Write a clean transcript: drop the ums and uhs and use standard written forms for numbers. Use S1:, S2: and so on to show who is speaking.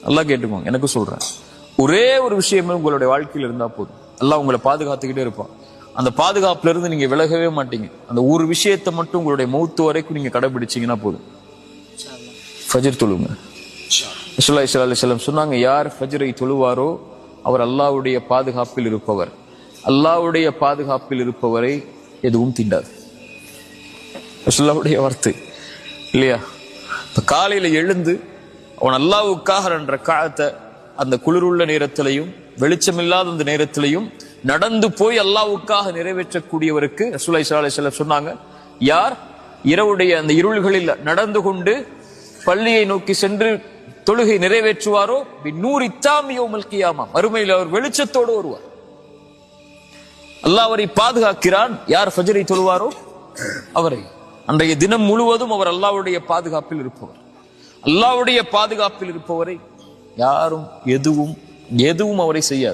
S1: அல்லாஹ் கேட்டுக்கோங்க, எனக்கு சொல்றேன். ஒரே ஒரு விஷயமே உங்களுடைய வாழ்க்கையில் இருந்தா போதும், அல்லாஹ் உங்களை பாதுகாத்துக்கிட்டே இருப்பான். அந்த பாதுகாப்புல இருந்து நீங்க விலகவே மாட்டீங்க. அந்த ஒரு விஷயத்தை மட்டும் உங்களுடைய மௌத்து வரைக்கும் நீங்க கடைபிடிச்சீங்கன்னா போதும். ஃபஜ்ர் தொழுங்க. ரசூலுல்லாஹி ஸல்லல்லாஹு அலைஹி வஸல்லம் சொன்னாங்க, யார் ஃபஜ்ரை தொழுவாரோ அவர் அல்லாஹ்வுடைய பாதுகாப்பில் இருப்பவர். அல்லாஹ்வுடைய பாதுகாப்பில் இருப்பவரை எதுவும் தீண்டாது. ரசூலுல்லாஹ்வுடைய வார்த்தை இல்லையா? காலையில எழுந்து அவன் அல்லாஹ்வுக்காக என்ற காலத்தை அந்த குளிருள்ள நேரத்திலையும் வெளிச்சமில்லாத அந்த நேரத்திலையும் நடந்து போய் அல்லாஹ்வுக்காக நிறைவேற்றக்கூடியவருக்கு ரசூலுல்லாஹி ஸல்லல்லாஹு அலைஹி வஸல்லம் சொன்னாங்க, யார் இரவுடைய அந்த இருள்களில் நடந்து கொண்டு பள்ளியை நோக்கி சென்று தொழுகை நிறைவேற்றுவாரோ பின்னூரி தாமி யௌமல் கியாமா, மறுமையில் அவர் வெளிச்சத்தோடு வருவார். அல்லாஹ் அவரை பாதுகாக்கிறான். யார் ஃபஜ்ரை தொழுவாரோ அவரை அன்றைய தினம் முழுவதும் அவர் அல்லாஹ்வுடைய பாதுகாப்பில் இருப்பவர். அல்லாஹ்வுடைய பாதுகாப்பில் இருப்பவரை யாரும் எதுவும் அவரை செய்யாது.